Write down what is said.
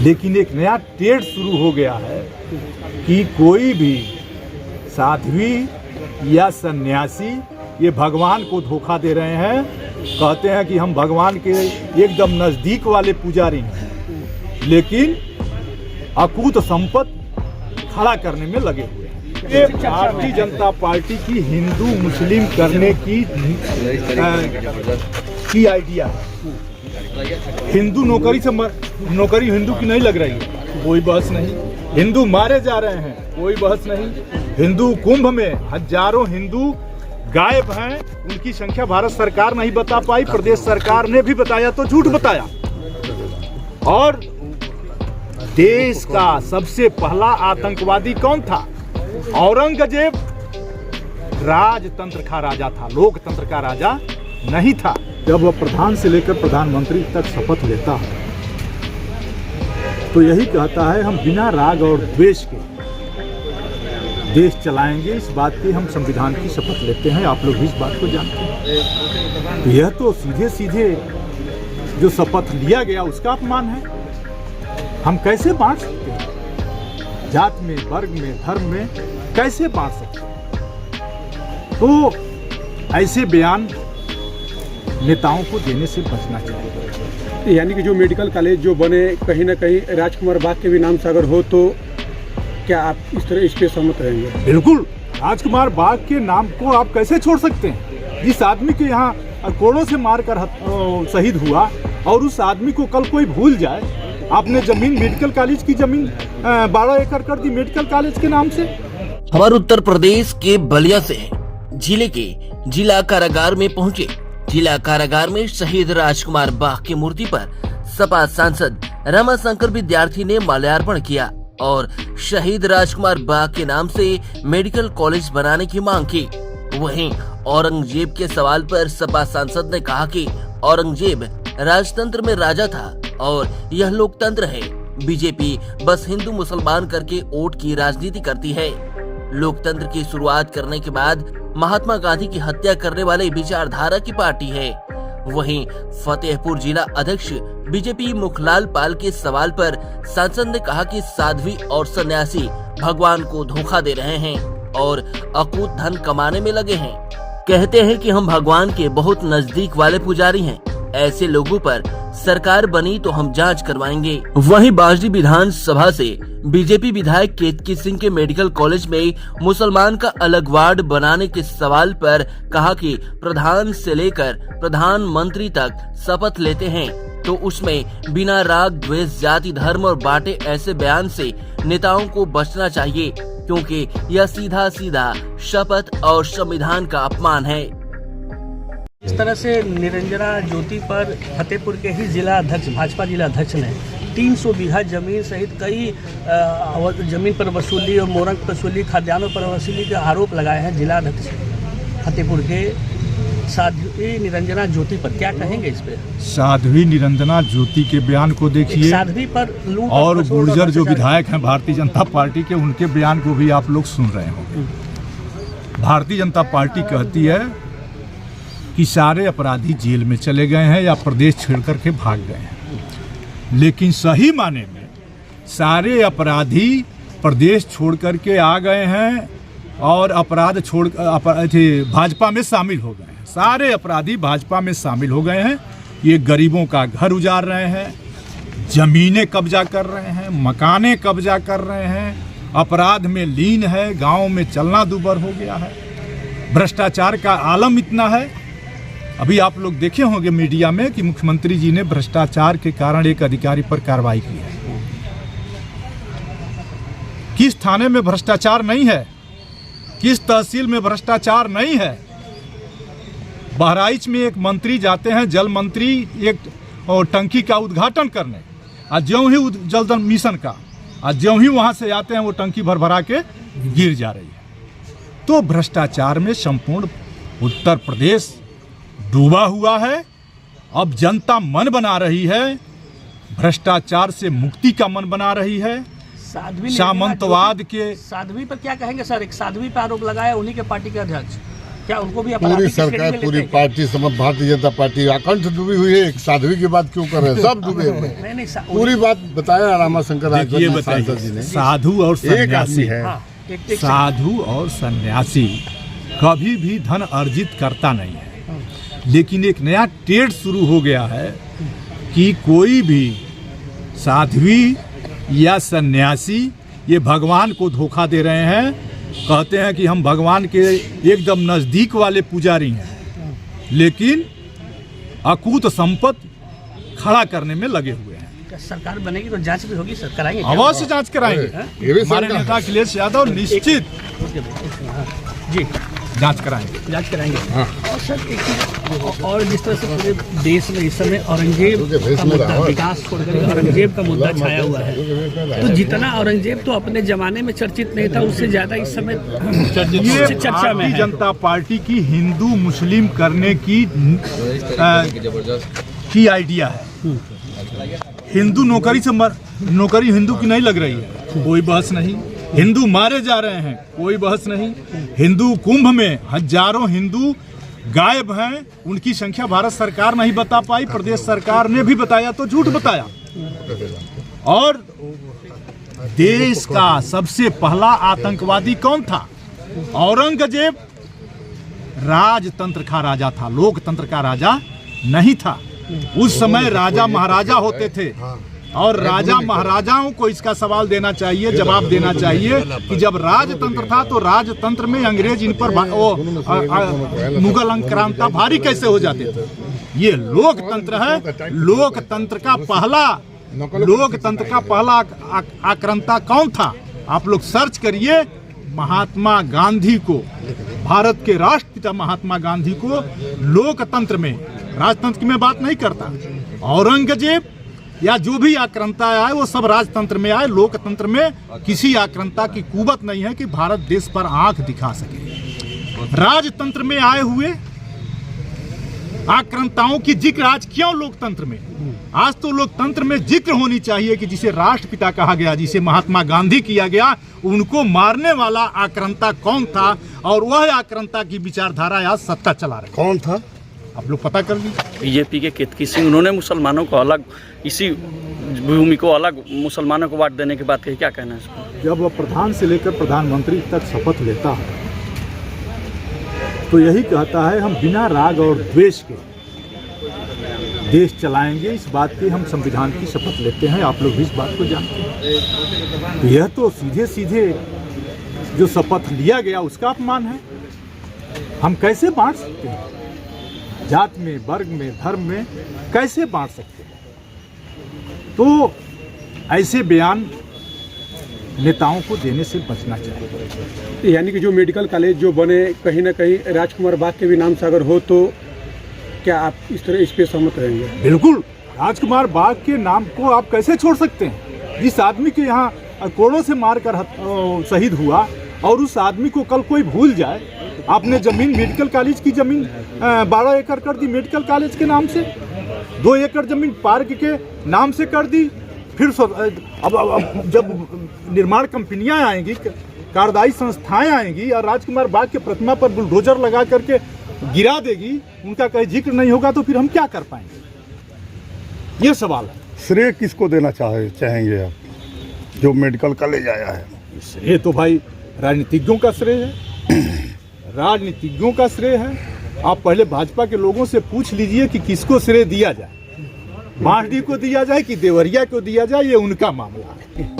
लेकिन एक नया ट्रेंड शुरू हो गया है कि कोई भी साध्वी या सन्यासी ये भगवान को धोखा दे रहे हैं। कहते हैं कि हम भगवान के एकदम नज़दीक वाले पुजारी हैं, लेकिन अकूत संपत्ति खड़ा करने में लगे हुए हैं। ये भारतीय जनता पार्टी की हिंदू मुस्लिम करने की आइडिया है। हिंदू नौकरी हिंदू की नहीं लग रही है, कोई बहस नहीं। हिंदू मारे जा रहे हैं, कोई बहस नहीं। हिंदू कुंभ में हजारों हिंदू गायब हैं, उनकी संख्या भारत सरकार नहीं बता पाई, प्रदेश सरकार ने भी बताया तो झूठ बताया। और देश का सबसे पहला आतंकवादी कौन था? औरंगजेब राजतंत्र का राजा था, लोकतंत्र का राजा नहीं था। जब वह प्रधान से लेकर प्रधानमंत्री तक शपथ लेता है तो यही कहता है हम बिना राग और द्वेष के देश चलाएंगे। इस बात की हम संविधान की शपथ लेते हैं, आप लोग भी इस बात को जानते हैं। तो यह तो सीधे सीधे जो शपथ लिया गया उसका अपमान है। हम कैसे बांट सकते हैं? जात में, वर्ग में, धर्म में कैसे बांट सकते हैं? तो ऐसे बयान नेताओं को देने से बचना चाहिए। यानी कि जो मेडिकल कॉलेज जो बने कहीं ना कहीं राजकुमार बाग के भी नाम से अगर हो तो क्या आप इस पे सहमत रहेंगे? बिल्कुल, राजकुमार बाग के नाम को आप कैसे छोड़ सकते हैं? जिस आदमी के यहाँ कोड़ों से मारकर शहीद हुआ और उस आदमी को कल कोई भूल जाए। आपने जमीन, मेडिकल कॉलेज की जमीन 12 एकड़ कर दी मेडिकल कॉलेज के नाम से। हमारे उत्तर प्रदेश के बलिया से जिले के जिला कारागार में पहुंचे। जिला कारागार में शहीद राजकुमार बाग की मूर्ति पर सपा सांसद रमाशंकर विद्यार्थी ने माल्यार्पण किया और शहीद राजकुमार बाग के नाम से मेडिकल कॉलेज बनाने की मांग की। वहीं औरंगजेब के सवाल पर सपा सांसद ने कहा कि औरंगजेब राजतंत्र में राजा था और यह लोकतंत्र है। बीजेपी बस हिंदू मुसलमान करके वोट की राजनीति करती है। लोकतंत्र की शुरुआत करने के बाद महात्मा गांधी की हत्या करने वाले विचारधारा की पार्टी है। वहीं फतेहपुर जिला अध्यक्ष बीजेपी मुखलाल पाल के सवाल पर सांसद ने कहा कि साध्वी और सन्यासी भगवान को धोखा दे रहे हैं और अकूत धन कमाने में लगे हैं। कहते हैं कि हम भगवान के बहुत नजदीक वाले पुजारी हैं। ऐसे लोगों पर सरकार बनी तो हम जांच करवाएंगे। वहीं बाजरी विधानसभा से बीजेपी विधायक केतकी सिंह के मेडिकल कॉलेज में मुसलमान का अलग वार्ड बनाने के सवाल पर कहा कि प्रधान से लेकर प्रधानमंत्री तक शपथ लेते हैं तो उसमें बिना राग द्वेष, जाति, धर्म और बांटे ऐसे बयान से नेताओं को बचना चाहिए, क्योंकि यह सीधा सीधा शपथ और संविधान का अपमान है। इस तरह से निरंजना ज्योति पर फतेहपुर के ही जिला अध्यक्ष, भाजपा जिला अध्यक्ष ने 300 बीघा जमीन सहित कई जमीन पर वसूली और मोरंग पर वसूली, खाद्यान्नों पर वसूली के आरोप लगाए हैं। जिला अध्यक्ष फतेहपुर के साध्वी निरंजना ज्योति पर क्या कहेंगे इस पे? साध्वी निरंजना ज्योति के बयान को देखिए, साध्वी पर लूट और गुर्जर जो विधायक हैं भारतीय जनता पार्टी के, उनके बयान को भी आप लोग सुन रहे होंगे। भारतीय जनता पार्टी कहती है कि सारे अपराधी जेल में चले गए हैं या प्रदेश छोड़ करके भाग गए हैं, लेकिन सही माने में सारे अपराधी प्रदेश छोड़ करके आ गए हैं और अपराध छोड़ भाजपा में शामिल हो गए हैं। सारे अपराधी भाजपा में शामिल हो गए हैं। ये गरीबों का घर उजाड़ रहे हैं, जमीनें कब्जा कर रहे हैं, मकानें कब्जा कर रहे हैं, अपराध में लीन है, गाँव में चलना दूभर हो गया है, भ्रष्टाचार का आलम इतना है। अभी आप लोग देखे होंगे मीडिया में कि मुख्यमंत्री जी ने भ्रष्टाचार के कारण एक अधिकारी पर कार्रवाई की है। किस थाने में भ्रष्टाचार नहीं है? किस तहसील में भ्रष्टाचार नहीं है? बहराइच में एक मंत्री जाते हैं, जल मंत्री, एक टंकी का उद्घाटन करने, और ज्यों ही जल मिशन का, और ज्यों ही वहां से आते हैं वो टंकी भर भरा के गिर जा रही है। तो भ्रष्टाचार में संपूर्ण उत्तर प्रदेश डूबा हुआ है। अब जनता मन बना रही है, भ्रष्टाचार से मुक्ति का मन बना रही है। साध्वी सामंतवाद के साध्वी पर क्या कहेंगे सर? एक साध्वी पर आरोप लगाया, उन्हीं के पार्टी के अध्यक्ष। क्या उनको भी पूरी अपराधी सरकार, पूरी पार्टी, समझ भारतीय जनता पार्टी अकंठ डूबी हुई है। एक साध्वी की बात क्यों कर रहे हैं? सब डूबे हुए हैं। नहीं पूरी बात बताया रामाशंकर देखिए राजभर सांसद जी बताइए, ने। साधु और एक आदमी सन्यासी, है। एक साधु और सन्यासी कभी भी धन अर्जित करता नहीं है, लेकिन एक नया ट्रेड शुरू हो गया है कि कोई भी साध्वी या सन्यासी ये भगवान को धोखा दे रहे हैं। कहते हैं कि हम भगवान के एकदम नज़दीक वाले पुजारी हैं, लेकिन अकूत संपत्ति खड़ा करने में लगे हुए हैं। सरकार बनेगी तो जांच भी होगी, सर कराएंगे? अवश्य जांच कराएंगे। ये भी हमारे सरकार- नेता अखिलेश यादव निश्चित जी जांच कराएंगे। जांच कराएंगे। और सर एक चीज़ और, जिस तरह से पूरे देश में इस समय औरंगजेब का मुद्दा, विकास छोड़कर औरंगजेब का मुद्दा छाया हुआ है, तो जितना औरंगजेब तो अपने जमाने में चर्चित नहीं था, उससे ज्यादा इस समय ये चर्चा में भारतीय है। जनता पार्टी की हिंदू मुस्लिम करने की आइडिया है। हिंदू नौकरी से नौकरी हिंदू की नहीं लग रही है, कोई बहस नहीं। हिंदू मारे जा रहे हैं, कोई बहस नहीं। हिंदू कुंभ में हजारों हिंदू गायब हैं, उनकी संख्या भारत सरकार नहीं बता पाई, प्रदेश सरकार ने भी बताया तो झूठ बताया। और देश का सबसे पहला आतंकवादी कौन था? औरंगजेब राजतंत्र का राजा था, लोकतंत्र का राजा नहीं था। उस समय राजा महाराजा होते थे, और राजा महाराजाओं को इसका सवाल देना चाहिए, जवाब देना चाहिए कि जब राजतंत्र था तो राजतंत्र में अंग्रेज इन पर मुगल आक्रांता भारी कैसे हो जाते थे। ये लोकतंत्र है। लोकतंत्र का पहला आक्रांता कौन था? आप लोग सर्च करिए। महात्मा गांधी को, भारत के राष्ट्रपिता महात्मा गांधी को लोकतंत्र में, राजतंत्र की मैं बात नहीं करता, औरंगजेब या जो भी आक्रांता आए वो सब राजतंत्र में आए। लोकतंत्र में किसी आक्रांता की कुवत नहीं है कि भारत देश पर आंख दिखा सके। राजतंत्र में आए हुए आक्रांताओं की जिक्र आज क्यों लोकतंत्र में? आज तो लोकतंत्र में जिक्र होनी चाहिए कि जिसे राष्ट्रपिता कहा गया, जिसे महात्मा गांधी किया गया, उनको मारने वाला आक्रांता कौन था, और वह आक्रांता की विचारधारा आज सत्ता चला रहे। कौन था? आप लोग पता कर लीजिए। बीजेपी के केतकी सिंह, उन्होंने मुसलमानों को अलग, इसी भूमि को अलग मुसलमानों को बांट देने की बात कही, क्या कहना है इसको? जब वह प्रधान से लेकर प्रधानमंत्री तक शपथ लेता है तो यही कहता है हम बिना राग और द्वेष के देश चलाएंगे। इस बात की हम संविधान की शपथ लेते हैं, आप लोग भी इस बात को जानते हैं। तो यह तो सीधे सीधे जो शपथ लिया गया उसका अपमान है। हम कैसे बांट सकते हैं? जात में, वर्ग में, धर्म में कैसे बांट सकते हैं? तो ऐसे बयान नेताओं को देने से बचना चाहिए। यानी कि जो मेडिकल कॉलेज जो बने, कहीं ना कहीं राजकुमार बाग के भी नाम से अगर हो, तो क्या आप इस पे सहमत रहेंगे? बिल्कुल। राजकुमार बाग के नाम को आप कैसे छोड़ सकते हैं? जिस आदमी के यहाँ करोड़ों से मारकर शहीद हुआ, और उस आदमी को कल कोई भूल जाए। आपने जमीन, मेडिकल कॉलेज की जमीन 12 एकड़ कर दी मेडिकल कॉलेज के नाम से, 2 एकड़ जमीन पार्क के नाम से कर दी। फिर अब जब निर्माण कंपनियां आएंगी, कार्यदायी संस्थाएं आएंगी और राजकुमार बाग के प्रतिमा पर बुलडोजर लगा करके गिरा देगी, उनका कहीं जिक्र नहीं होगा, तो फिर हम क्या कर पाएंगे? ये सवाल है। श्रेय किसको देना चाहेंगे आप, जो मेडिकल कॉलेज आया है? श्रेय तो भाई राजनीतिज्ञों का श्रेय है। राजनीतिज्ञों का श्रेय है। आप पहले भाजपा के लोगों से पूछ लीजिए कि किसको श्रेय दिया जाए, बांसडी को दिया जाए कि देवरिया को दिया जाए, ये उनका मामला है।